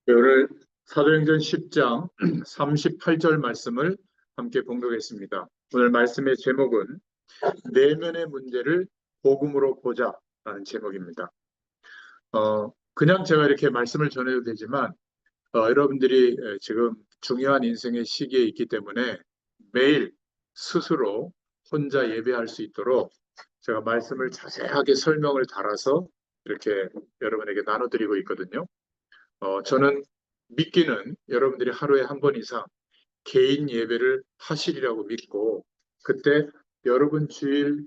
오늘 사도행전 10장 38절 말씀을 함께 봉독했습니다. 오늘 말씀의 제목은 내면의 문제를 복음으로 보자라는 제목입니다. 그냥 제가 이렇게 말씀을 전해도 되지만 여러분들이 지금 중요한 인생의 시기에 있기 때문에 매일 스스로 혼자 예배할 수 있도록 제가 말씀을 자세하게 설명을 달아서 이렇게 여러분에게 나눠드리고 있거든요. 저는 믿기는 여러분들이 하루에 한 번 이상 개인 예배를 하시리라고 믿고, 그때 여러분 주일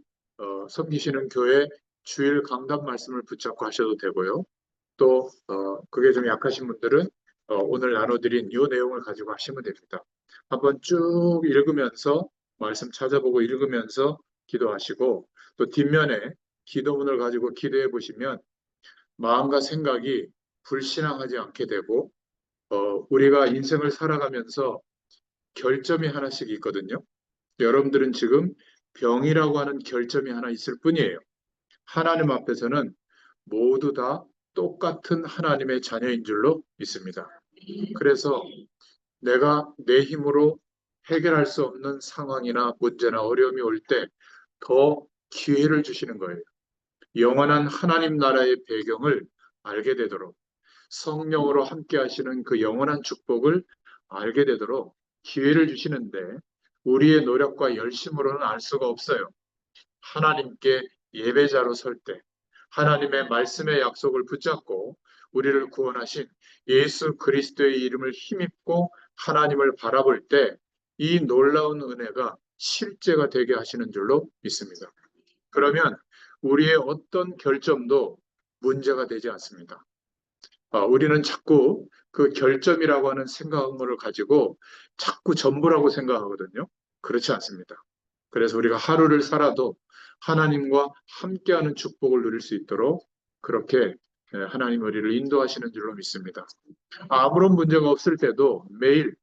섬기시는 교회 주일 강단 말씀을 붙잡고 하셔도 되고요. 또 그게 좀 약하신 분들은 오늘 나눠드린 이 내용을 가지고 하시면 됩니다. 한번 쭉 읽으면서 말씀 찾아보고 읽으면서 기도하시고, 또 뒷면에 기도문을 가지고 기도해 보시면 마음과 생각이 불신앙하지 않게 되고, 우리가 인생을 살아가면서 결점이 하나씩 있거든요. 여러분들은 지금 병이라고 하는 결점이 하나 있을 뿐이에요. 하나님 앞에서는 모두 다 똑같은 하나님의 자녀인 줄로 믿습니다. 그래서 내가 내 힘으로 해결할 수 없는 상황이나 문제나 어려움이 올 때 더 기회를 주시는 거예요. 영원한 하나님 나라의 배경을 알게 되도록, 성령으로 함께 하시는 그 영원한 축복을 알게 되도록 기회를 주시는데, 우리의 노력과 열심으로는 알 수가 없어요. 하나님께 예배자로 설 때, 하나님의 말씀의 약속을 붙잡고 우리를 구원하신 예수 그리스도의 이름을 힘입고 하나님을 바라볼 때, 이 놀라운 은혜가 실제가 되게 하시는 줄로 믿습니다. 그러면 우리의 어떤 결점도 문제가 되지 않습니다. 우리는 자꾸 그 결점이라고 하는 생각을 가지고 자꾸 전부라고 생각하거든요. 그렇지 않습니다. 그래서 우리가 하루를 살아도 하나님과 함께하는 축복을 누릴 수 있도록 그렇게 하나님 우리를 인도하시는 줄로 믿습니다. 아무런 문제가 없을 때도 매일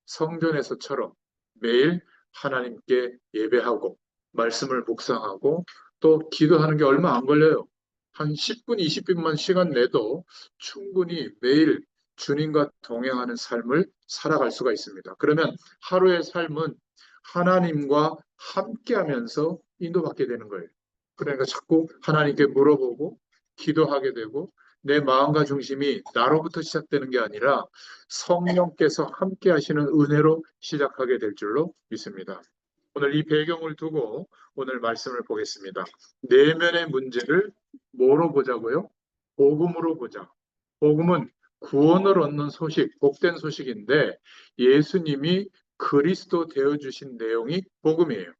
성전에서처럼 매일 하나님께 예배하고 말씀을 묵상하고 또 기도하는 게 얼마 안 걸려요. 한 10분, 20분만 시간 내도 충분히 매일 주님과 동행하는 삶을 살아갈 수가 있습니다. 그러면 하루의 삶은 하나님과 함께하면서 인도받게 되는 거예요. 그러니까 자꾸 하나님께 물어보고 기도하게 되고, 내 마음과 중심이 나로부터 시작되는 게 아니라 성령께서 함께 하시는 은혜로 시작하게 될 줄로 믿습니다. 오늘 이 배경을 두고 오늘 말씀을 보겠습니다. 내면의 문제를 뭐로 보자고요? 복음으로 보자. 복음은 구원을 얻는 소식, 복된 소식인데, 예수님이 그리스도 되어주신 내용이 복음이에요.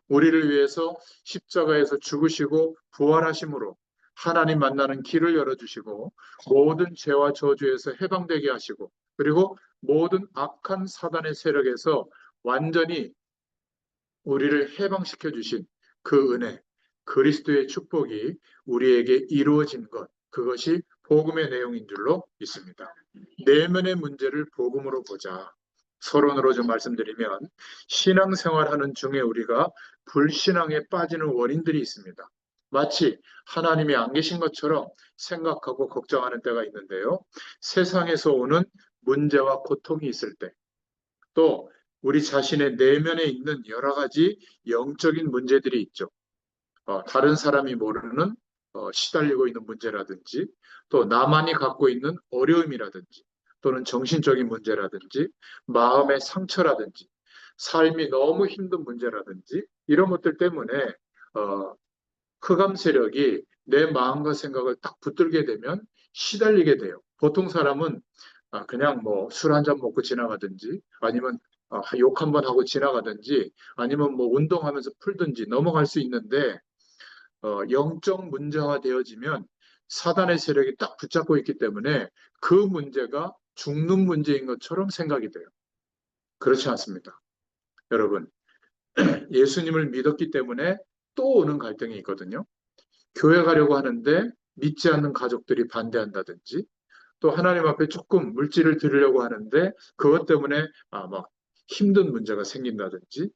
우리를 위해서 십자가에서 죽으시고 부활하심으로 하나님 만나는 길을 열어주시고, 모든 죄와 저주에서 해방되게 하시고, 그리고 모든 악한 사단의 세력에서 완전히 우리를 해방시켜 주신 그 은혜, 그리스도의 축복이 우리에게 이루어진 것, 그것이 복음의 내용인 줄로 믿습니다. 내면의 문제를 복음으로 보자. 서론으로 좀 말씀드리면, 신앙생활하는 중에 우리가 불신앙에 빠지는 원인들이 있습니다. 마치 하나님이 안 계신 것처럼 생각하고 걱정하는 때가 있는데요. 세상에서 오는 문제와 고통이 있을 때, 또 우리 자신의 내면에 있는 여러 가지 영적인 문제들이 있죠. 다른 사람이 모르는 시달리고 있는 문제라든지, 또 나만이 갖고 있는 어려움이라든지, 또는 정신적인 문제라든지, 마음의 상처라든지, 삶이 너무 힘든 문제라든지, 이런 것들 때문에 흑암 세력이 내 마음과 생각을 딱 붙들게 되면 시달리게 돼요. 보통 사람은 그냥 뭐 술 한 잔 먹고 지나가든지, 아니면 욕 한 번 하고 지나가든지, 아니면 뭐 운동하면서 풀든지 넘어갈 수 있는데, 영적 문제화 되어지면 사단의 세력이 딱 붙잡고 있기 때문에 그 문제가 죽는 문제인 것처럼 생각이 돼요. 그렇지 않습니다. 여러분, 예수님을 믿었기 때문에 또 오는 갈등이 있거든요. 교회 가려고 하는데 믿지 않는 가족들이 반대한다든지, 또 하나님 앞에 조금 물질을 드리려고 하는데 그것 때문에 막 힘든 문제가 생긴다든지,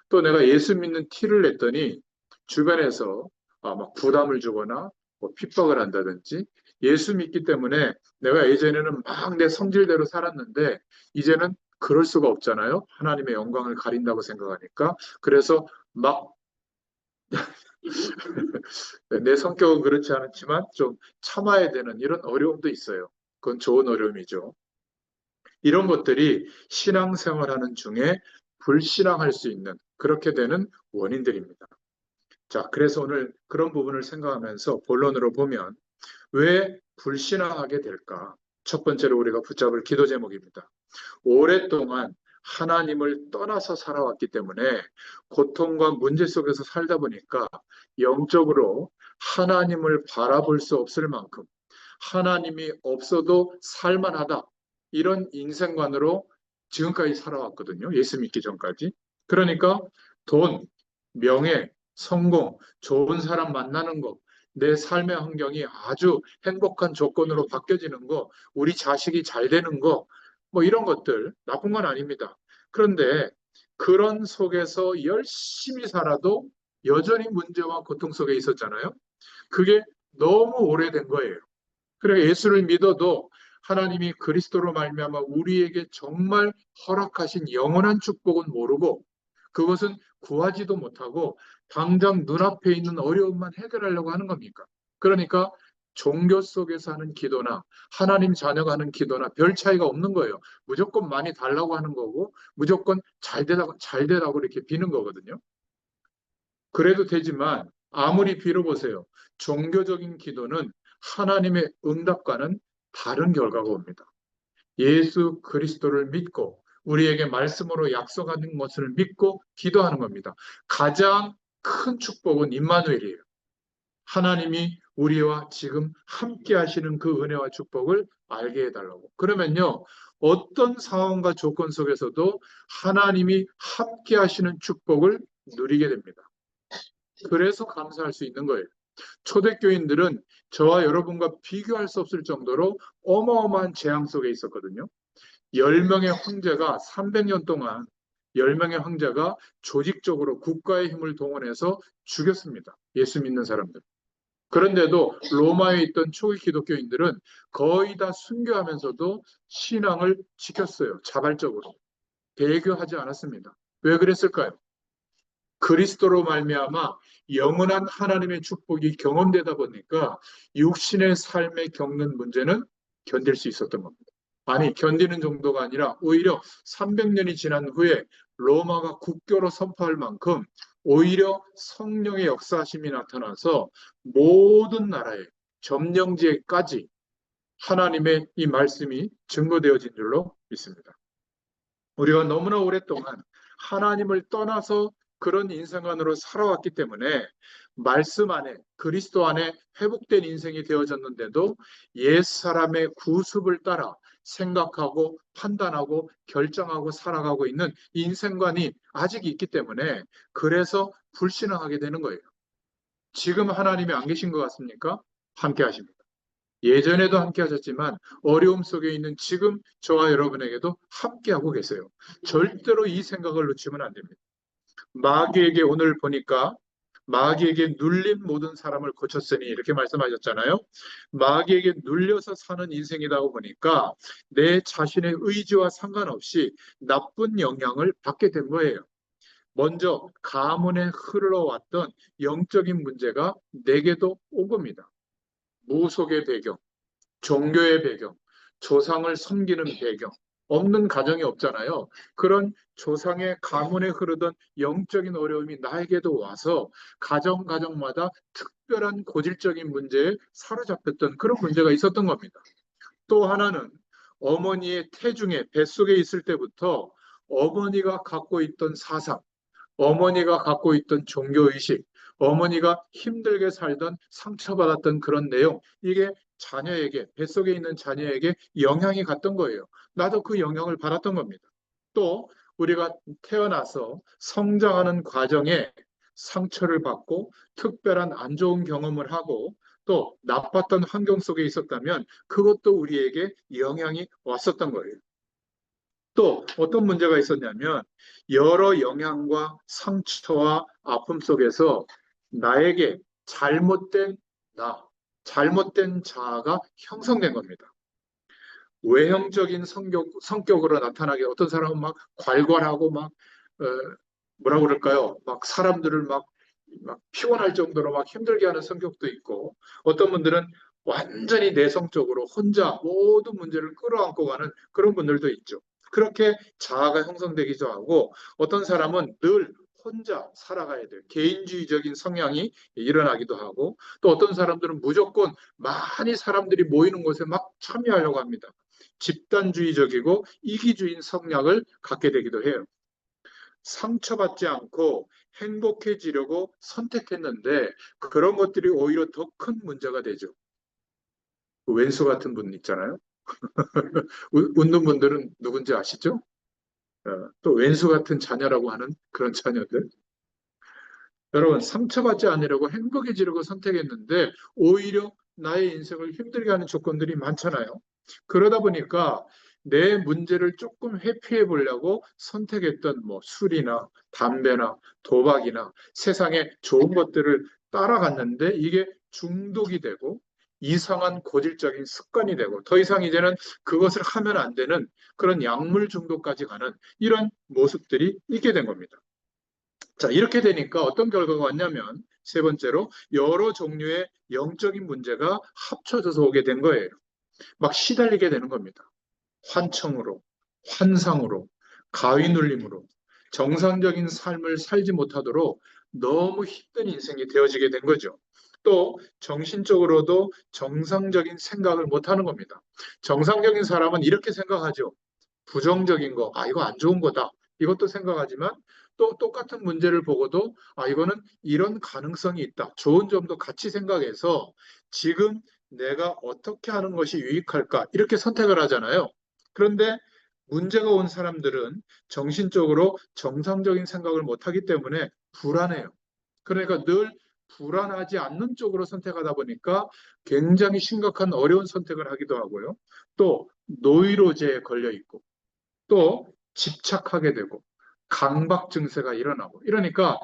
또 내가 예수 믿는 티를 냈더니 주변에서 막 부담을 주거나 뭐 핍박을 한다든지, 예수 믿기 때문에 내가 예전에는 막 내 성질대로 살았는데 이제는 그럴 수가 없잖아요. 하나님의 영광을 가린다고 생각하니까. 그래서 막 내 성격은 그렇지 않지만 좀 참아야 되는 이런 어려움도 있어요. 그건 좋은 어려움이죠. 이런 것들이 신앙생활하는 중에 불신앙할 수 있는 그렇게 되는 원인들입니다. 자, 그래서 오늘 그런 부분을 생각하면서 본론으로 보면 왜 불신앙하게 될까? 첫 번째로 우리가 붙잡을 기도 제목입니다. 오랫동안 하나님을 떠나서 살아왔기 때문에 고통과 문제 속에서 살다 보니까 영적으로 하나님을 바라볼 수 없을 만큼 하나님이 없어도 살만하다. 이런 인생관으로 지금까지 살아왔거든요. 예수 믿기 전까지. 그러니까 돈, 명예, 성공, 좋은 사람 만나는 거, 내 삶의 환경이 아주 행복한 조건으로 바뀌어지는 거, 우리 자식이 잘 되는 거, 뭐 이런 것들 나쁜 건 아닙니다. 그런데 그런 속에서 열심히 살아도 여전히 문제와 고통 속에 있었잖아요. 그게 너무 오래된 거예요. 그래 예수를 믿어도 하나님이 그리스도로 말미암아 우리에게 정말 허락하신 영원한 축복은 모르고 그것은 구하지도 못하고 당장 눈앞에 있는 어려움만 해결하려고 하는 겁니까? 그러니까 종교 속에서 하는 기도나 하나님 자녀가 하는 기도나 별 차이가 없는 거예요. 무조건 많이 달라고 하는 거고 무조건 잘 되라고 이렇게 비는 거거든요. 그래도 되지만 아무리 빌어보세요. 종교적인 기도는 하나님의 응답과는 다른 결과가 옵니다. 예수 그리스도를 믿고 우리에게 말씀으로 약속하는 것을 믿고 기도하는 겁니다. 가장 큰 축복은 임마누엘이에요. 하나님이 우리와 지금 함께 하시는 그 은혜와 축복을 알게 해달라고. 그러면요, 어떤 상황과 조건 속에서도 하나님이 함께 하시는 축복을 누리게 됩니다. 그래서 감사할 수 있는 거예요. 초대교인들은 저와 여러분과 비교할 수 없을 정도로 어마어마한 재앙 속에 있었거든요. 10명의 황제가 300년 동안 10명의 황제가 조직적으로 국가의 힘을 동원해서 죽였습니다. 예수 믿는 사람들. 그런데도 로마에 있던 초기 기독교인들은 거의 다 순교하면서도 신앙을 지켰어요. 자발적으로. 배교하지 않았습니다. 왜 그랬을까요? 그리스도로 말미암아 영원한 하나님의 축복이 경험되다 보니까 육신의 삶에 겪는 문제는 견딜 수 있었던 겁니다. 아니, 견디는 정도가 아니라 오히려 300년이 지난 후에 로마가 국교로 선포할 만큼 오히려 성령의 역사심이 나타나서 모든 나라의 점령지에까지 하나님의 이 말씀이 증거되어진 줄로 믿습니다. 우리가 너무나 오랫동안 하나님을 떠나서 그런 인생관으로 살아왔기 때문에 말씀 안에 그리스도 안에 회복된 인생이 되어졌는데도 옛사람의 구습을 따라 생각하고 판단하고 결정하고 살아가고 있는 인생관이 아직 있기 때문에 그래서 불신앙하게 되는 거예요. 지금 하나님이 안 계신 것 같습니까? 함께 하십니다. 예전에도 함께 하셨지만 어려움 속에 있는 지금 저와 여러분에게도 함께 하고 계세요. 절대로 이 생각을 놓치면 안 됩니다. 마귀에게 오늘 보니까 마귀에게 눌린 모든 사람을 고쳤으니 이렇게 말씀하셨잖아요. 마귀에게 눌려서 사는 인생이라고 보니까 내 자신의 의지와 상관없이 나쁜 영향을 받게 된 거예요. 먼저 가문에 흘러왔던 영적인 문제가 내게도 온 겁니다. 무속의 배경, 종교의 배경, 조상을 섬기는 배경, 없는 가정이 없잖아요. 그런 조상의 가문에 흐르던 영적인 어려움이 나에게도 와서 가정마다 특별한 고질적인 문제에 사로잡혔던 그런 문제가 있었던 겁니다. 또 하나는 어머니의 태중에 뱃속에 있을 때부터 어머니가 갖고 있던 사상, 어머니가 갖고 있던 종교의식, 어머니가 힘들게 살던 상처받았던 그런 내용, 이게 자녀에게, 뱃속에 있는 자녀에게 영향이 갔던 거예요. 나도 그 영향을 받았던 겁니다. 또 우리가 태어나서 성장하는 과정에 상처를 받고 특별한 안 좋은 경험을 하고 또 나빴던 환경 속에 있었다면 그것도 우리에게 영향이 왔었던 거예요. 또 어떤 문제가 있었냐면 여러 영향과 상처와 아픔 속에서 나에게 잘못된 나, 잘못된 자아가 형성된 겁니다. 외형적인 성격으로 나타나게 어떤 사람은 막 괄괄하고 막 어, 뭐라 그럴까요? 막 사람들을 막 피곤할 정도로 막 힘들게 하는 성격도 있고 어떤 분들은 완전히 내성적으로 혼자 모든 문제를 끌어안고 가는 그런 분들도 있죠. 그렇게 자아가 형성되기도 하고 어떤 사람은 늘 혼자 살아가야 돼요. 개인주의적인 성향이 일어나기도 하고 또 어떤 사람들은 무조건 많이 사람들이 모이는 곳에 막 참여하려고 합니다. 집단주의적이고 이기주의인 성향을 갖게 되기도 해요. 상처받지 않고 행복해지려고 선택했는데 그런 것들이 오히려 더 큰 문제가 되죠. 그 왼수 같은 분 있잖아요. 웃는 분들은 누군지 아시죠? 또 왼수 같은 자녀라고 하는 그런 자녀들. 여러분, 상처받지 않으려고 행복해지려고 선택했는데 오히려 나의 인생을 힘들게 하는 조건들이 많잖아요. 그러다 보니까 내 문제를 조금 회피해 보려고 선택했던 뭐 술이나 담배나 도박이나 세상에 좋은 것들을 따라갔는데 이게 중독이 되고 이상한 고질적인 습관이 되고 더 이상 이제는 그것을 하면 안 되는 그런 약물 중독까지 가는 이런 모습들이 있게 된 겁니다. 자, 이렇게 되니까 어떤 결과가 왔냐면 세 번째로 여러 종류의 영적인 문제가 합쳐져서 오게 된 거예요. 막 시달리게 되는 겁니다. 환청으로, 환상으로, 가위 눌림으로 정상적인 삶을 살지 못하도록 너무 힘든 인생이 되어지게 된 거죠. 또 정신적으로도 정상적인 생각을 못하는 겁니다. 정상적인 사람은 이렇게 생각하죠. 부정적인 거, 아, 이거 안 좋은 거다. 이것도 생각하지만 또 똑같은 문제를 보고도 아, 이거는 이런 가능성이 있다. 좋은 점도 같이 생각해서 지금 내가 어떻게 하는 것이 유익할까? 이렇게 선택을 하잖아요. 그런데 문제가 온 사람들은 정신적으로 정상적인 생각을 못하기 때문에 불안해요. 그러니까 늘 불안하지 않는 쪽으로 선택하다 보니까 굉장히 심각한 어려운 선택을 하기도 하고요. 또 노이로제에 걸려 있고 또 집착하게 되고 강박 증세가 일어나고 이러니까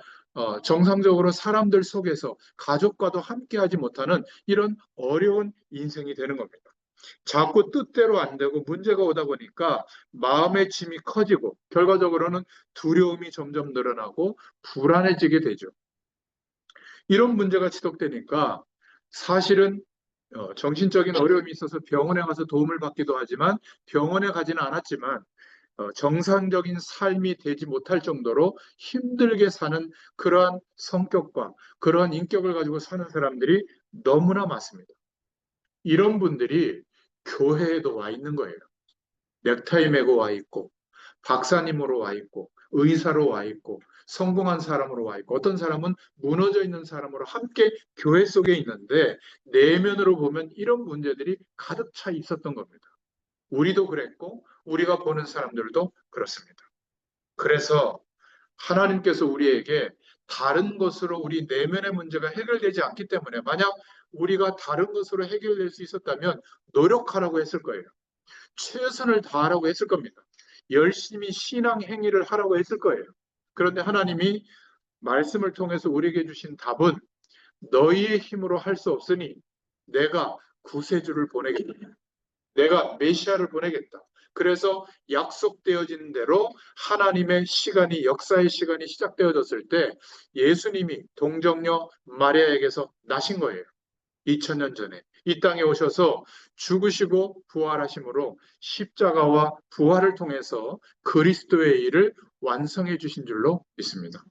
정상적으로 사람들 속에서 가족과도 함께하지 못하는 이런 어려운 인생이 되는 겁니다. 자꾸 뜻대로 안 되고 문제가 오다 보니까 마음의 짐이 커지고 결과적으로는 두려움이 점점 늘어나고 불안해지게 되죠. 이런 문제가 지속되니까 사실은 정신적인 어려움이 있어서 병원에 가서 도움을 받기도 하지만 병원에 가지는 않았지만 정상적인 삶이 되지 못할 정도로 힘들게 사는 그러한 성격과 그러한 인격을 가지고 사는 사람들이 너무나 많습니다. 이런 분들이 교회에도 와 있는 거예요. 넥타이 메고 와 있고, 박사님으로 와 있고, 의사로 와 있고, 성공한 사람으로 와 있고, 어떤 사람은 무너져 있는 사람으로 함께 교회 속에 있는데, 내면으로 보면 이런 문제들이 가득 차 있었던 겁니다. 우리도 그랬고, 우리가 보는 사람들도 그렇습니다. 그래서 하나님께서 우리에게 다른 것으로 우리 내면의 문제가 해결되지 않기 때문에 만약 우리가 다른 것으로 해결될 수 있었다면 노력하라고 했을 거예요. 최선을 다하라고 했을 겁니다. 열심히 신앙 행위를 하라고 했을 거예요. 그런데 하나님이 말씀을 통해서 우리에게 주신 답은 너희의 힘으로 할 수 없으니 내가 구세주를 보내겠다. 내가 메시아를 보내겠다. 그래서 약속되어진 대로 하나님의 시간이 역사의 시간이 시작되어졌을 때 예수님이 동정녀 마리아에게서 나신 거예요. 2000년 전에 이 땅에 오셔서 죽으시고 부활하심으로 십자가와 부활을 통해서 그리스도의 일을 완성해 주신 줄로 믿습니다.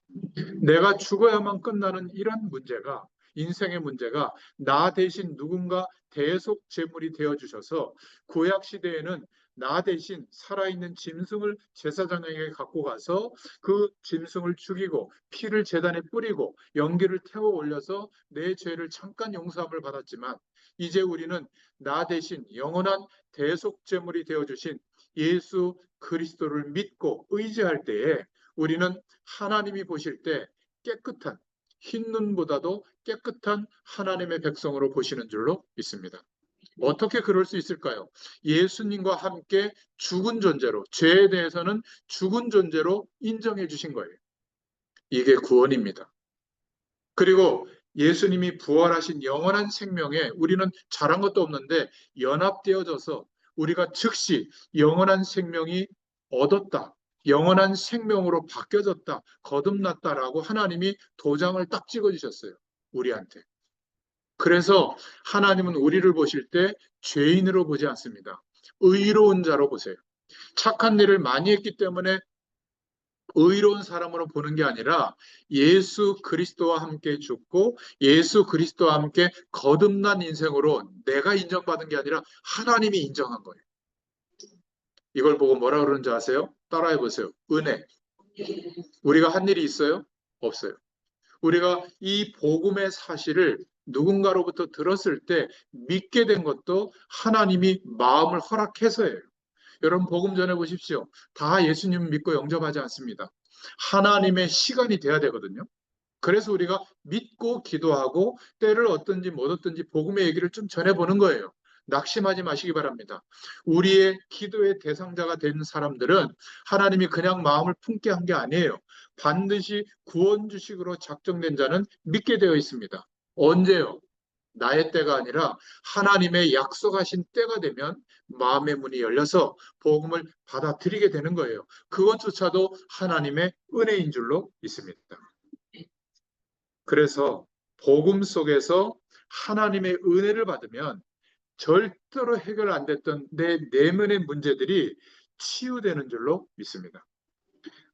내가 죽어야만 끝나는 이런 문제가 인생의 문제가 나 대신 누군가 대속 제물이 되어 주셔서 구약 시대에는 나 대신 살아있는 짐승을 제사장에게 갖고 가서 그 짐승을 죽이고 피를 제단에 뿌리고 연기를 태워 올려서 내 죄를 잠깐 용서함을 받았지만 이제 우리는 나 대신 영원한 대속 제물이 되어 주신 예수 그리스도를 믿고 의지할 때에 우리는 하나님이 보실 때 깨끗한 흰 눈보다도 깨끗한 하나님의 백성으로 보시는 줄로 믿습니다. 어떻게 그럴 수 있을까요? 예수님과 함께 죽은 존재로, 죄에 대해서는 죽은 존재로 인정해 주신 거예요. 이게 구원입니다. 그리고 예수님이 부활하신 영원한 생명에 우리는 잘한 것도 없는데 연합되어져서 우리가 즉시 영원한 생명이 얻었다. 영원한 생명으로 바뀌어졌다. 거듭났다라고 하나님이 도장을 딱 찍어주셨어요. 우리한테. 그래서 하나님은 우리를 보실 때 죄인으로 보지 않습니다. 의로운 자로 보세요. 착한 일을 많이 했기 때문에 의로운 사람으로 보는 게 아니라 예수 그리스도와 함께 죽고 예수 그리스도와 함께 거듭난 인생으로 내가 인정받은 게 아니라 하나님이 인정한 거예요. 이걸 보고 뭐라 그러는지 아세요? 따라해 보세요. 은혜. 우리가 한 일이 있어요? 없어요. 우리가 이 복음의 사실을 누군가로부터 들었을 때 믿게 된 것도 하나님이 마음을 허락해서예요. 여러분 복음 전해 보십시오. 다 예수님 믿고 영접하지 않습니다. 하나님의 시간이 돼야 되거든요. 그래서 우리가 믿고 기도하고 때를 얻든지 못 얻든지 복음의 얘기를 좀 전해보는 거예요. 낙심하지 마시기 바랍니다. 우리의 기도의 대상자가 된 사람들은 하나님이 그냥 마음을 품게 한 게 아니에요. 반드시 구원 주식으로 작정된 자는 믿게 되어 있습니다. 언제요? 나의 때가 아니라 하나님의 약속하신 때가 되면 마음의 문이 열려서 복음을 받아들이게 되는 거예요. 그것조차도 하나님의 은혜인 줄로 믿습니다. 그래서 복음 속에서 하나님의 은혜를 받으면 절대로 해결 안 됐던 내 내면의 문제들이 치유되는 줄로 믿습니다.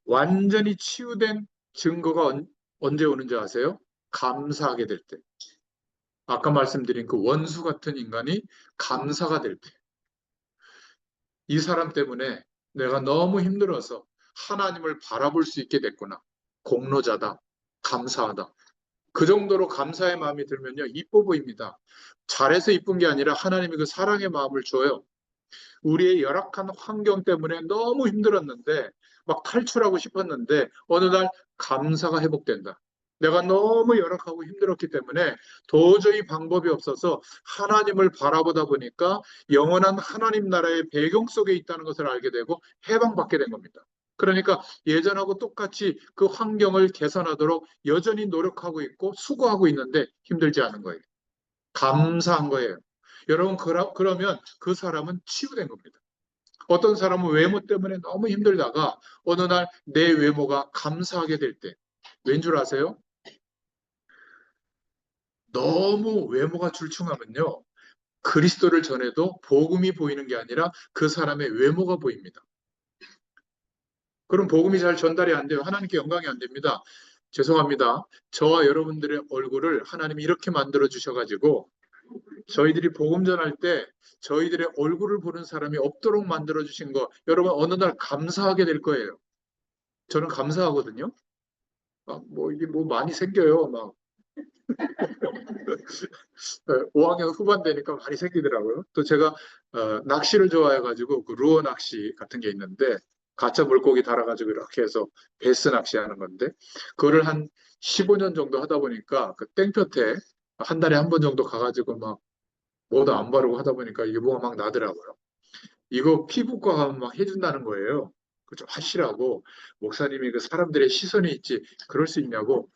완전히 치유된 증거가 언제 오는지 아세요? 감사하게 될 때. 아까 말씀드린 그 원수 같은 인간이 감사가 될 때. 이 사람 때문에 내가 너무 힘들어서 하나님을 바라볼 수 있게 됐구나. 공로자다. 감사하다. 그 정도로 감사의 마음이 들면요, 이뻐 보입니다. 잘해서 이쁜 게 아니라 하나님이 그 사랑의 마음을 줘요. 우리의 열악한 환경 때문에 너무 힘들었는데, 막 탈출하고 싶었는데, 어느 날 감사가 회복된다. 내가 너무 열악하고 힘들었기 때문에 도저히 방법이 없어서 하나님을 바라보다 보니까 영원한 하나님 나라의 배경 속에 있다는 것을 알게 되고 해방받게 된 겁니다. 그러니까 예전하고 똑같이 그 환경을 개선하도록 여전히 노력하고 있고 수고하고 있는데 힘들지 않은 거예요. 감사한 거예요. 여러분, 그러면 그 사람은 치유된 겁니다. 어떤 사람은 외모 때문에 너무 힘들다가 어느 날 내 외모가 감사하게 될 때, 왠 줄 아세요? 너무 외모가 출중하면요, 그리스도를 전해도 복음이 보이는 게 아니라 그 사람의 외모가 보입니다. 그럼 복음이 잘 전달이 안 돼요. 하나님께 영광이 안 됩니다. 죄송합니다. 저와 여러분들의 얼굴을 하나님이 이렇게 만들어 주셔가지고 저희들이 복음 전할 때 저희들의 얼굴을 보는 사람이 없도록 만들어 주신 거 여러분 어느 날 감사하게 될 거예요. 저는 감사하거든요. 뭐 이게 뭐 많이 생겨요. 막 5학년 후반 되니까 많이 생기더라고요. 또 제가 낚시를 좋아해가지고 그 루어 낚시 같은 게 있는데 가짜 물고기 달아가지고 이렇게 해서 베스 낚시하는 건데 그거를 한 15년 정도 하다 보니까 그 땡볕에 한 달에 한 번 정도 가가지고 막 뭐도 안 바르고 하다 보니까 유봉가 막 나더라고요. 이거 피부과 가면 막 해준다는 거예요. 그 좀 하시라고 목사님이 그 사람들의 시선이 있지 그럴 수 있냐고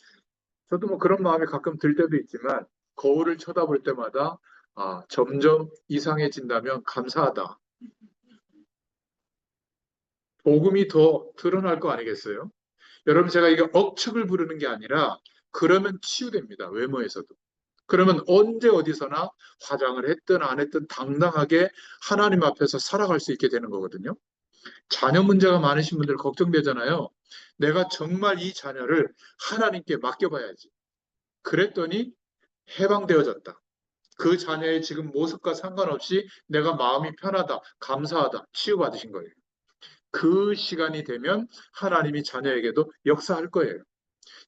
저도 뭐 그런 마음이 가끔 들 때도 있지만 거울을 쳐다볼 때마다 점점 이상해진다면 감사하다. 복음이 더 드러날 거 아니겠어요? 여러분 제가 이게 억측을 부르는 게 아니라 그러면 치유됩니다. 외모에서도. 그러면 언제 어디서나 화장을 했든 안 했든 당당하게 하나님 앞에서 살아갈 수 있게 되는 거거든요. 자녀 문제가 많으신 분들 걱정되잖아요. 내가 정말 이 자녀를 하나님께 맡겨봐야지. 그랬더니 해방되어졌다. 그 자녀의 지금 모습과 상관없이 내가 마음이 편하다, 감사하다, 치유받으신 거예요. 그 시간이 되면 하나님이 자녀에게도 역사할 거예요.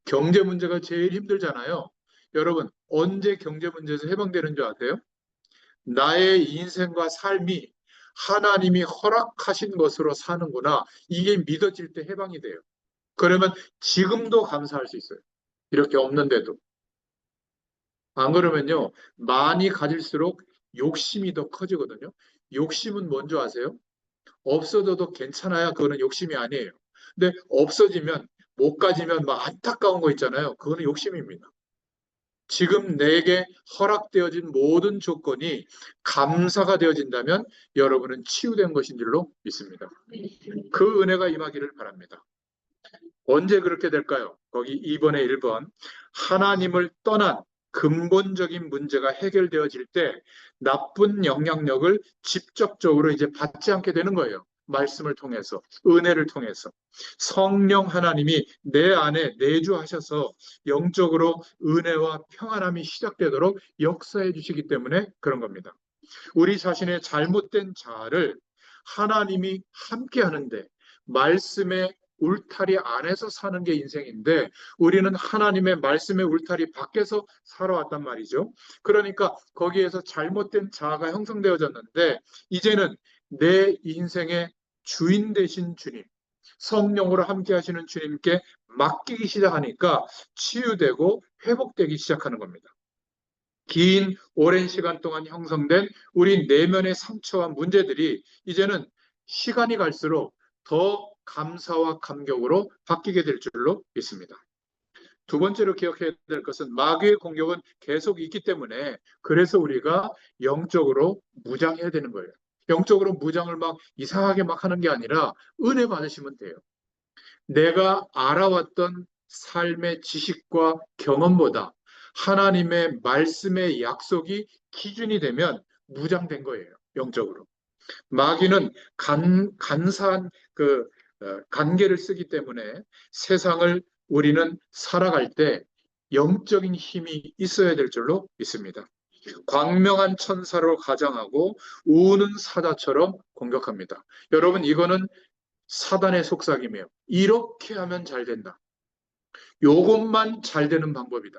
경제 문제가 제일 힘들잖아요. 여러분, 언제 경제 문제에서 해방되는 줄 아세요? 나의 인생과 삶이 하나님이 허락하신 것으로 사는구나. 이게 믿어질 때 해방이 돼요. 그러면 지금도 감사할 수 있어요. 이렇게 없는데도. 안 그러면요, 많이 가질수록 욕심이 더 커지거든요. 욕심은 뭔지 아세요? 없어져도 괜찮아야 그거는 욕심이 아니에요. 근데 없어지면, 못 가지면 막 안타까운 거 있잖아요. 그거는 욕심입니다. 지금 내게 허락되어진 모든 조건이 감사가 되어진다면 여러분은 치유된 것인 줄로 믿습니다. 그 은혜가 임하기를 바랍니다. 언제 그렇게 될까요? 거기 2번에 1번. 하나님을 떠난 근본적인 문제가 해결되어질 때 나쁜 영향력을 직접적으로 이제 받지 않게 되는 거예요. 말씀을 통해서, 은혜를 통해서. 성령 하나님이 내 안에 내주하셔서 영적으로 은혜와 평안함이 시작되도록 역사해 주시기 때문에 그런 겁니다. 우리 자신의 잘못된 자아를 하나님이 함께 하는데 말씀의 울타리 안에서 사는 게 인생인데 우리는 하나님의 말씀의 울타리 밖에서 살아왔단 말이죠. 그러니까 거기에서 잘못된 자아가 형성되어졌는데 이제는 내 인생의 주인 되신 주님, 성령으로 함께 하시는 주님께 맡기기 시작하니까 치유되고 회복되기 시작하는 겁니다. 긴 오랜 시간 동안 형성된 우리 내면의 상처와 문제들이 이제는 시간이 갈수록 더 감사와 감격으로 바뀌게 될 줄로 믿습니다. 두 번째로 기억해야 될 것은 마귀의 공격은 계속 있기 때문에 그래서 우리가 영적으로 무장해야 되는 거예요. 영적으로 무장을 막 이상하게 막 하는 게 아니라 은혜 받으시면 돼요. 내가 알아왔던 삶의 지식과 경험보다 하나님의 말씀의 약속이 기준이 되면 무장된 거예요. 영적으로. 마귀는 간사한 관계를 쓰기 때문에 세상을 우리는 살아갈 때 영적인 힘이 있어야 될 줄로 믿습니다. 광명한 천사로 가장하고 우는 사자처럼 공격합니다. 여러분 이거는 사단의 속삭임이에요. 이렇게 하면 잘 된다. 요것만 잘 되는 방법이다.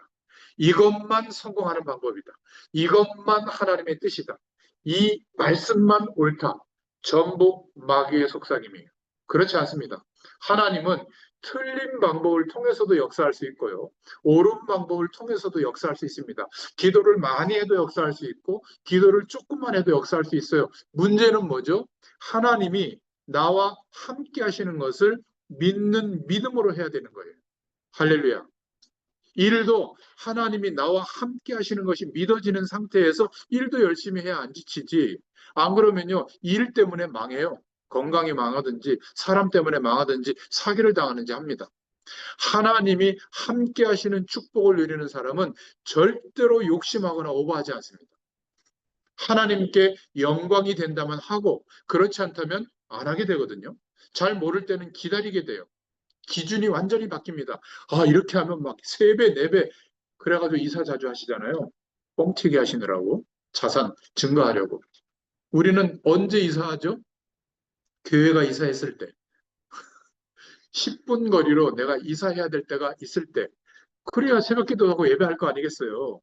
이것만 성공하는 방법이다. 이것만 하나님의 뜻이다. 이 말씀만 옳다. 전부 마귀의 속삭임이에요. 그렇지 않습니다. 하나님은 틀린 방법을 통해서도 역사할 수 있고요. 옳은 방법을 통해서도 역사할 수 있습니다. 기도를 많이 해도 역사할 수 있고 기도를 조금만 해도 역사할 수 있어요. 문제는 뭐죠? 하나님이 나와 함께 하시는 것을 믿는 믿음으로 해야 되는 거예요. 할렐루야. 일도 하나님이 나와 함께 하시는 것이 믿어지는 상태에서 일도 열심히 해야 안 지치지. 안 그러면요, 일 때문에 망해요. 건강이 망하든지, 사람 때문에 망하든지, 사기를 당하는지 합니다. 하나님이 함께 하시는 축복을 누리는 사람은 절대로 욕심하거나 오버하지 않습니다. 하나님께 영광이 된다면 하고, 그렇지 않다면 안 하게 되거든요. 잘 모를 때는 기다리게 돼요. 기준이 완전히 바뀝니다. 아, 이렇게 하면 막 3배, 4배. 그래가지고 이사 자주 하시잖아요. 뻥튀기 하시느라고. 자산 증가하려고. 우리는 언제 이사하죠? 교회가 이사했을 때. 10분 거리로 내가 이사해야 될 때가 있을 때. 그래야 새벽 기도하고 예배할 거 아니겠어요.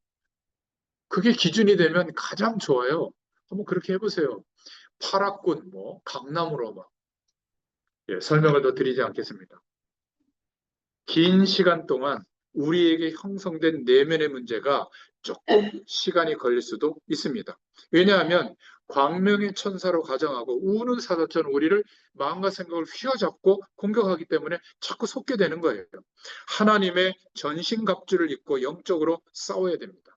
그게 기준이 되면 가장 좋아요. 한번 그렇게 해보세요. 파라군, 뭐, 강남으로 막. 예, 설명을 더 드리지 않겠습니다. 긴 시간 동안 우리에게 형성된 내면의 문제가 조금 시간이 걸릴 수도 있습니다. 왜냐하면 광명의 천사로 가정하고 우는 사자처럼 우리를 마음과 생각을 휘어잡고 공격하기 때문에 자꾸 속게 되는 거예요. 하나님의 전신갑주를 입고 영적으로 싸워야 됩니다.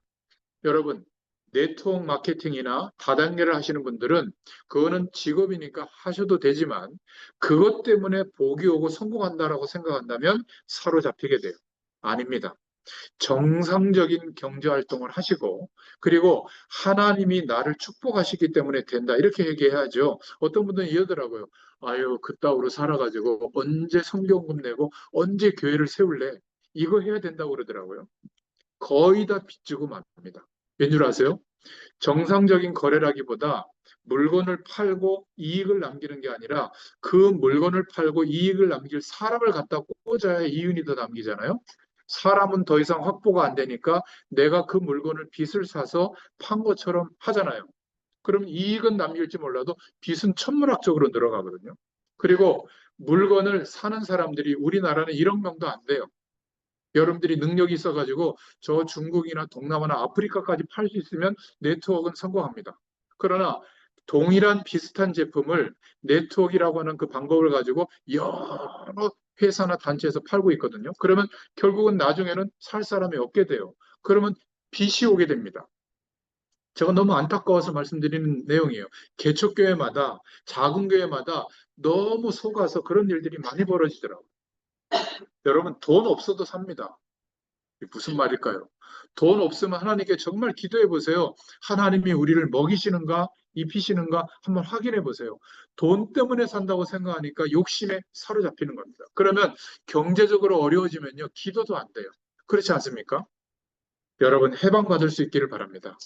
여러분, 네트워크 마케팅이나 다단계를 하시는 분들은 그거는 직업이니까 하셔도 되지만 그것 때문에 복이 오고 성공한다라고 생각한다면 사로잡히게 돼요. 아닙니다. 정상적인 경제 활동을 하시고 그리고 하나님이 나를 축복하시기 때문에 된다 이렇게 얘기해야죠. 어떤 분들은 이러더라고요. 아유 그따구로 살아가지고 언제 성경금 내고 언제 교회를 세울래? 이거 해야 된다고 그러더라고요. 거의 다 빚지고 맙니다. 왠줄 아세요? 정상적인 거래라기보다 물건을 팔고 이익을 남기는 게 아니라 그 물건을 팔고 이익을 남길 사람을 갖다 꽂아야 이윤이 더 남기잖아요. 사람은 더 이상 확보가 안 되니까 내가 그 물건을 빚을 사서 판 것처럼 하잖아요. 그럼 이익은 남길지 몰라도 빚은 천문학적으로 늘어가거든요. 그리고 물건을 사는 사람들이 우리나라는 1억 명도 안 돼요. 여러분들이 능력이 있어가지고 저 중국이나 동남아나 아프리카까지 팔 수 있으면 네트워크는 성공합니다. 그러나 동일한 비슷한 제품을 네트워크라고 하는 그 방법을 가지고 여러 회사나 단체에서 팔고 있거든요. 그러면 결국은 나중에는 살 사람이 없게 돼요. 그러면 빚이 오게 됩니다. 제가 너무 안타까워서 말씀드리는 내용이에요. 개척교회마다, 작은 교회마다 너무 속아서 그런 일들이 많이 벌어지더라고요. 여러분, 돈 없어도 삽니다. 이게 무슨 말일까요? 돈 없으면 하나님께 정말 기도해 보세요. 하나님이 우리를 먹이시는가, 입히시는가 한번 확인해 보세요. 돈 때문에 산다고 생각하니까 욕심에 사로잡히는 겁니다. 그러면 경제적으로 어려워지면요, 기도도 안 돼요. 그렇지 않습니까? 여러분, 해방받을 수 있기를 바랍니다.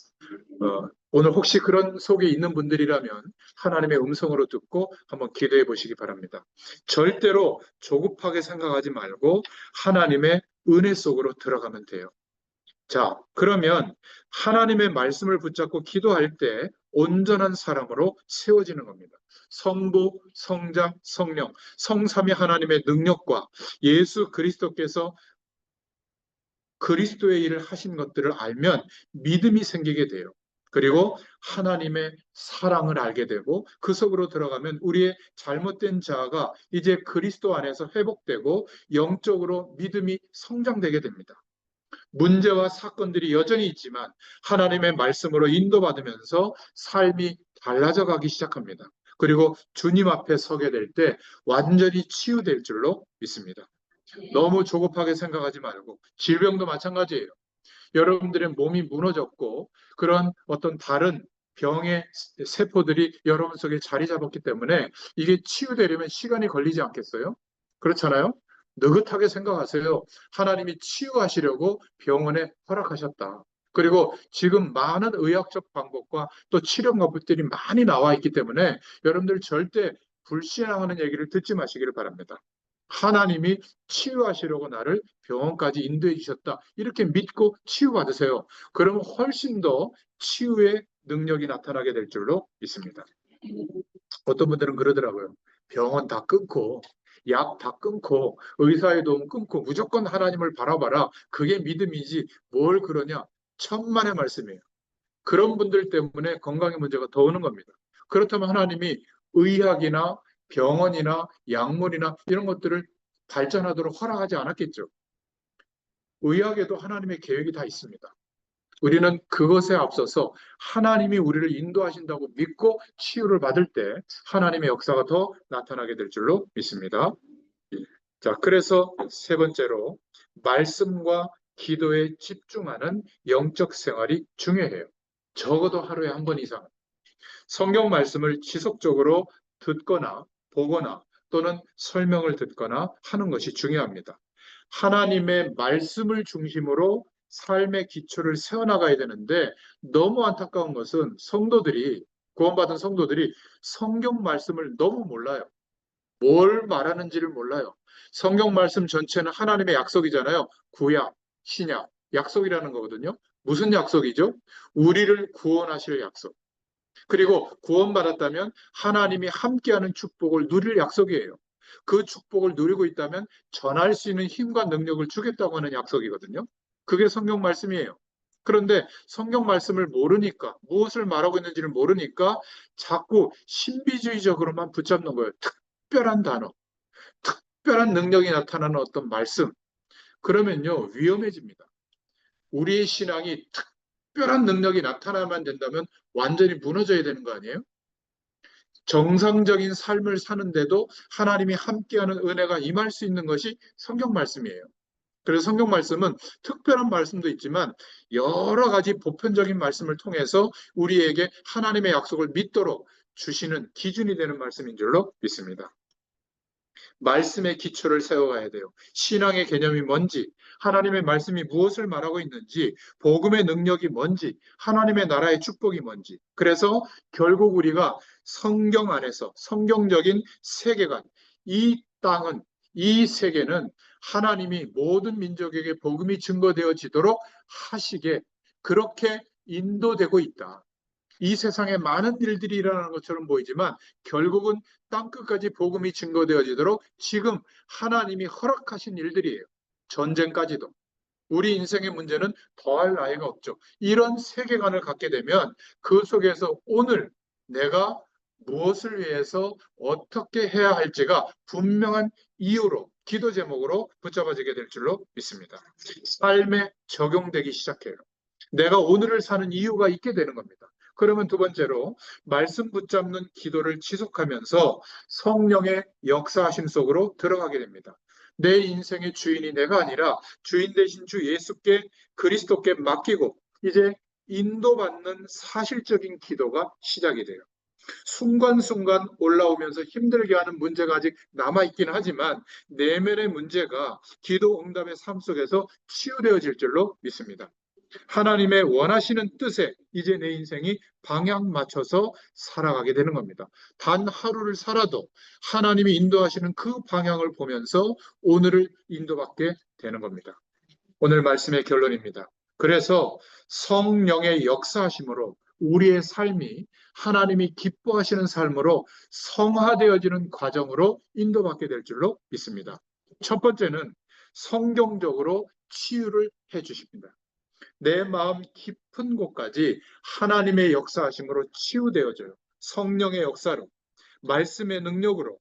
오늘 혹시 그런 속에 있는 분들이라면 하나님의 음성으로 듣고 한번 기도해 보시기 바랍니다. 절대로 조급하게 생각하지 말고 하나님의 은혜 속으로 들어가면 돼요. 자, 그러면 하나님의 말씀을 붙잡고 기도할 때 온전한 사람으로 세워지는 겁니다. 성부, 성자, 성령, 성삼위 하나님의 능력과 예수 그리스도께서 그리스도의 일을 하신 것들을 알면 믿음이 생기게 돼요. 그리고 하나님의 사랑을 알게 되고 그 속으로 들어가면 우리의 잘못된 자아가 이제 그리스도 안에서 회복되고 영적으로 믿음이 성장되게 됩니다. 문제와 사건들이 여전히 있지만 하나님의 말씀으로 인도받으면서 삶이 달라져 가기 시작합니다. 그리고 주님 앞에 서게 될 때 완전히 치유될 줄로 믿습니다. 너무 조급하게 생각하지 말고 질병도 마찬가지예요. 여러분들의 몸이 무너졌고 그런 어떤 다른 병의 세포들이 여러분 속에 자리 잡았기 때문에 이게 치유되려면 시간이 걸리지 않겠어요? 그렇잖아요? 느긋하게 생각하세요. 하나님이 치유하시려고 병원에 허락하셨다. 그리고 지금 많은 의학적 방법과 또 치료 방법들이 많이 나와 있기 때문에 여러분들 절대 불신앙하는 얘기를 듣지 마시기를 바랍니다. 하나님이 치유하시려고 나를 병원까지 인도해 주셨다. 이렇게 믿고 치유받으세요. 그러면 훨씬 더 치유의 능력이 나타나게 될 줄로 믿습니다. 어떤 분들은 그러더라고요. 병원 다 끊고, 약 다 끊고, 의사의 도움 끊고, 무조건 하나님을 바라봐라. 그게 믿음이지. 뭘 그러냐? 천만의 말씀이에요. 그런 분들 때문에 건강의 문제가 더 오는 겁니다. 그렇다면 하나님이 의학이나 병원이나 약물이나 이런 것들을 발전하도록 허락하지 않았겠죠. 의학에도 하나님의 계획이 다 있습니다. 우리는 그것에 앞서서 하나님이 우리를 인도하신다고 믿고 치유를 받을 때 하나님의 역사가 더 나타나게 될 줄로 믿습니다. 자, 그래서 세 번째로 말씀과 기도에 집중하는 영적 생활이 중요해요. 적어도 하루에 한 번 이상 성경 말씀을 지속적으로 듣거나 보거나 또는 설명을 듣거나 하는 것이 중요합니다. 하나님의 말씀을 중심으로 삶의 기초를 세워나가야 되는데 너무 안타까운 것은 성도들이 구원받은 성도들이 성경 말씀을 너무 몰라요. 뭘 말하는지를 몰라요. 성경 말씀 전체는 하나님의 약속이잖아요. 구약, 신약, 약속이라는 거거든요. 무슨 약속이죠? 우리를 구원하실 약속. 그리고 구원받았다면 하나님이 함께하는 축복을 누릴 약속이에요. 그 축복을 누리고 있다면 전할 수 있는 힘과 능력을 주겠다고 하는 약속이거든요. 그게 성경 말씀이에요. 그런데 성경 말씀을 모르니까 무엇을 말하고 있는지를 모르니까 자꾸 신비주의적으로만 붙잡는 거예요. 특별한 단어, 특별한 능력이 나타나는 어떤 말씀. 그러면요, 위험해집니다. 우리의 신앙이 특별한 능력이 나타나만 된다면 완전히 무너져야 되는 거 아니에요? 정상적인 삶을 사는데도 하나님이 함께하는 은혜가 임할 수 있는 것이 성경 말씀이에요. 그래서 성경 말씀은 특별한 말씀도 있지만 여러 가지 보편적인 말씀을 통해서 우리에게 하나님의 약속을 믿도록 주시는 기준이 되는 말씀인 줄로 믿습니다. 말씀의 기초를 세워가야 돼요. 신앙의 개념이 뭔지, 하나님의 말씀이 무엇을 말하고 있는지, 복음의 능력이 뭔지, 하나님의 나라의 축복이 뭔지. 그래서 결국 우리가 성경 안에서 성경적인 세계관, 이 땅은, 이 세계는 하나님이 모든 민족에게 복음이 증거되어지도록 하시게 그렇게 인도되고 있다. 이 세상에 많은 일들이 일어나는 것처럼 보이지만 결국은 땅끝까지 복음이 증거되어지도록 지금 하나님이 허락하신 일들이에요. 전쟁까지도. 우리 인생의 문제는 더할 나위가 없죠. 이런 세계관을 갖게 되면 그 속에서 오늘 내가 무엇을 위해서 어떻게 해야 할지가 분명한 이유로 기도 제목으로 붙잡아지게 될 줄로 믿습니다. 삶에 적용되기 시작해요. 내가 오늘을 사는 이유가 있게 되는 겁니다. 그러면 두 번째로 말씀 붙잡는 기도를 지속하면서 성령의 역사하심 속으로 들어가게 됩니다. 내 인생의 주인이 내가 아니라 주인 되신 주 예수께 그리스도께 맡기고 이제 인도받는 사실적인 기도가 시작이 돼요. 순간순간 올라오면서 힘들게 하는 문제가 아직 남아있긴 하지만 내면의 문제가 기도 응답의 삶 속에서 치유되어질 줄로 믿습니다. 하나님의 원하시는 뜻에 이제 내 인생이 방향 맞춰서 살아가게 되는 겁니다. 단 하루를 살아도 하나님이 인도하시는 그 방향을 보면서 오늘을 인도받게 되는 겁니다. 오늘 말씀의 결론입니다. 그래서 성령의 역사하심으로 우리의 삶이 하나님이 기뻐하시는 삶으로 성화되어지는 과정으로 인도받게 될 줄로 믿습니다. 첫 번째는 성경적으로 치유를 해 주십니다. 내 마음 깊은 곳까지 하나님의 역사하심으로 치유되어져요. 성령의 역사로, 말씀의 능력으로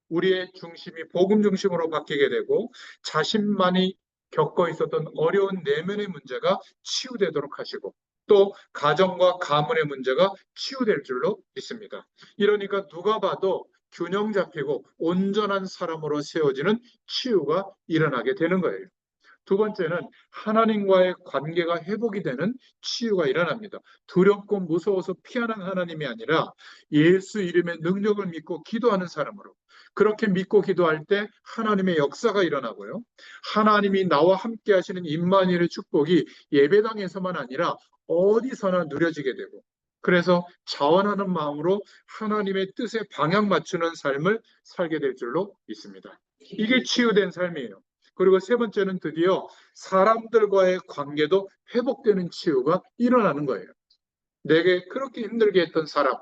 우리의 중심이 복음 중심으로 바뀌게 되고 자신만이 겪어 있었던 어려운 내면의 문제가 치유되도록 하시고 또 가정과 가문의 문제가 치유될 줄로 믿습니다. 이러니까 누가 봐도 균형 잡히고 온전한 사람으로 세워지는 치유가 일어나게 되는 거예요. 두 번째는 하나님과의 관계가 회복이 되는 치유가 일어납니다. 두렵고 무서워서 피하는 하나님이 아니라 예수 이름의 능력을 믿고 기도하는 사람으로 그렇게 믿고 기도할 때 하나님의 역사가 일어나고요. 하나님이 나와 함께 하시는 임마누엘의 축복이 예배당에서만 아니라 어디서나 누려지게 되고 그래서 자원하는 마음으로 하나님의 뜻에 방향 맞추는 삶을 살게 될 줄로 믿습니다. 이게 치유된 삶이에요. 그리고 세 번째는 드디어 사람들과의 관계도 회복되는 치유가 일어나는 거예요. 내게 그렇게 힘들게 했던 사람,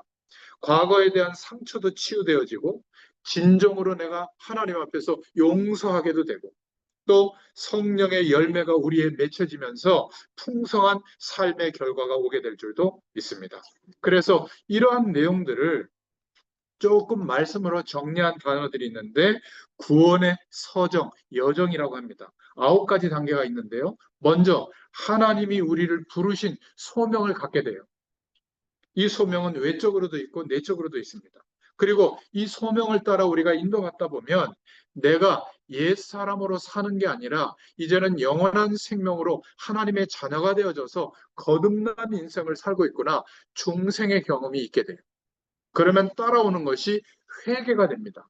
과거에 대한 상처도 치유되어지고 진정으로 내가 하나님 앞에서 용서하게도 되고 또 성령의 열매가 우리에 맺혀지면서 풍성한 삶의 결과가 오게 될 줄도 믿습니다. 그래서 이러한 내용들을 조금 말씀으로 정리한 단어들이 있는데 구원의 서정, 여정이라고 합니다. 9가지 단계가 있는데요. 먼저 하나님이 우리를 부르신 소명을 갖게 돼요. 이 소명은 외적으로도 있고 내적으로도 있습니다. 그리고 이 소명을 따라 우리가 인도받다 보면 내가 옛사람으로 사는 게 아니라 이제는 영원한 생명으로 하나님의 자녀가 되어져서 거듭난 인생을 살고 있구나. 중생의 경험이 있게 돼요. 그러면 따라오는 것이 회개가 됩니다.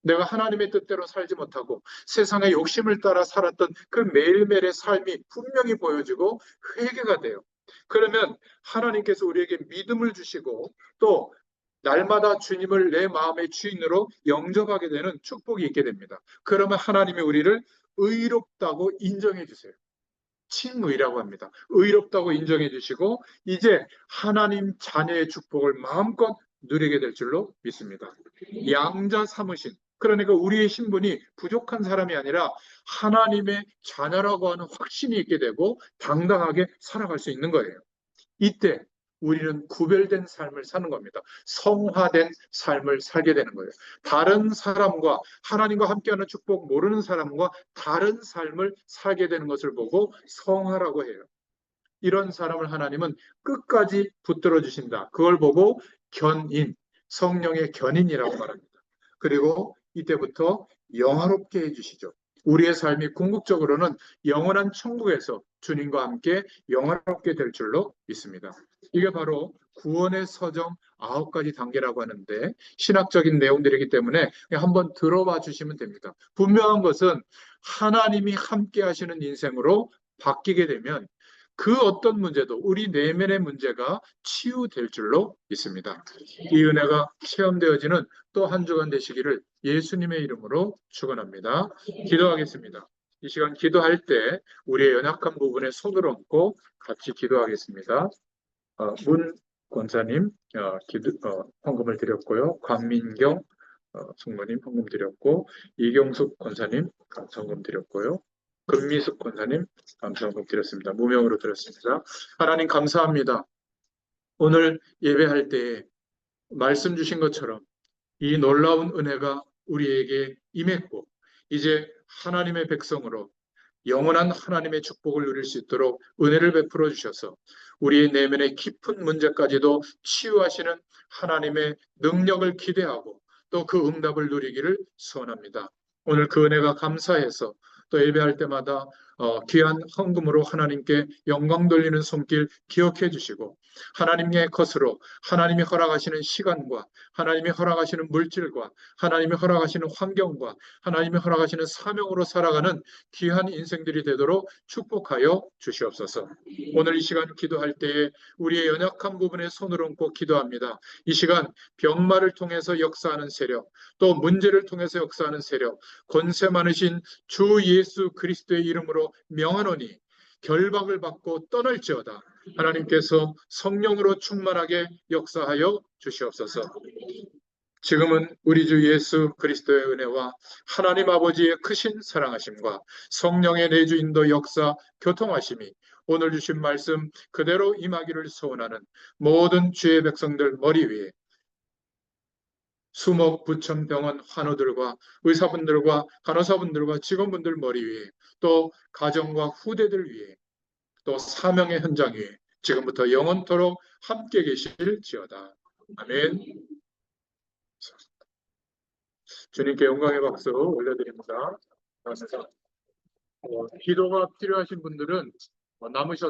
내가 하나님의 뜻대로 살지 못하고 세상의 욕심을 따라 살았던 그 매일매일의 삶이 분명히 보여지고 회개가 돼요. 그러면 하나님께서 우리에게 믿음을 주시고 또 날마다 주님을 내 마음의 주인으로 영접하게 되는 축복이 있게 됩니다. 그러면 하나님이 우리를 의롭다고 인정해 주세요. 칭의라고 합니다. 의롭다고 인정해 주시고 이제 하나님 자녀의 축복을 마음껏 누리게 될 줄로 믿습니다. 양자 삼으신 그러니까 우리의 신분이 부족한 사람이 아니라 하나님의 자녀라고 하는 확신이 있게 되고 당당하게 살아갈 수 있는 거예요. 이때 우리는 구별된 삶을 사는 겁니다. 성화된 삶을 살게 되는 거예요. 다른 사람과 하나님과 함께하는 축복 모르는 사람과 다른 삶을 살게 되는 것을 보고 성화라고 해요. 이런 사람을 하나님은 끝까지 붙들어 주신다. 그걸 보고 견인, 성령의 견인이라고 말합니다. 그리고 이때부터 영화롭게 해주시죠. 우리의 삶이 궁극적으로는 영원한 천국에서 주님과 함께 영화롭게 될 줄로 믿습니다. 이게 바로 구원의 서정 9가지 단계라고 하는데 신학적인 내용들이기 때문에 한번 들어봐 주시면 됩니다. 분명한 것은 하나님이 함께 하시는 인생으로 바뀌게 되면 그 어떤 문제도 우리 내면의 문제가 치유될 줄로 믿습니다. 이 은혜가 체험되어지는 또 한 주간 되시기를 예수님의 이름으로 축원합니다. 기도하겠습니다. 이 시간 기도할 때 우리의 연약한 부분에 손을 얹고 같이 기도하겠습니다. 문 권사님 헌금을 드렸고요. 광민경 성모님 헌금 드렸고 이경숙 권사님 헌금 드렸고요. 금미숙 권사님 감사헌금 드렸습니다. 무명으로 드렸습니다. 하나님 감사합니다. 오늘 예배할 때 말씀 주신 것처럼 이 놀라운 은혜가 우리에게 임했고 이제 하나님의 백성으로 영원한 하나님의 축복을 누릴 수 있도록 은혜를 베풀어 주셔서 우리의 내면의 깊은 문제까지도 치유하시는 하나님의 능력을 기대하고 또 그 응답을 누리기를 소원합니다. 오늘 그 은혜가 감사해서 또 예배할 때마다 귀한 헌금으로 하나님께 영광 돌리는 손길 기억해 주시고 하나님의 것으로 하나님이 허락하시는 시간과 하나님이 허락하시는 물질과 하나님이 허락하시는 환경과 하나님이 허락하시는 사명으로 살아가는 귀한 인생들이 되도록 축복하여 주시옵소서. 오늘 이 시간 기도할 때에 우리의 연약한 부분에 손을 얹고 기도합니다. 이 시간 병마를 통해서 역사하는 세력, 또 문제를 통해서 역사하는 세력, 권세 많으신 주 예수 그리스도의 이름으로 명하노니 결박을 받고 떠날지어다. 하나님께서 성령으로 충만하게 역사하여 주시옵소서. 지금은 우리 주 예수 그리스도의 은혜와 하나님 아버지의 크신 사랑하심과 성령의 내주 인도 역사 교통하심이 오늘 주신 말씀 그대로 임하기를 소원하는 모든 주의 백성들 머리 위에 수목 부천 병원 환우들과 의사분들과 간호사분들과 직원분들 머리 위에 또 가정과 후대들 위에 또 사명의 현장 위에 지금부터 영원토록 함께 계실지어다. 아멘. 주님께 영광의 박수 올려드립니다. 기도가 필요하신 분들은 남으셔서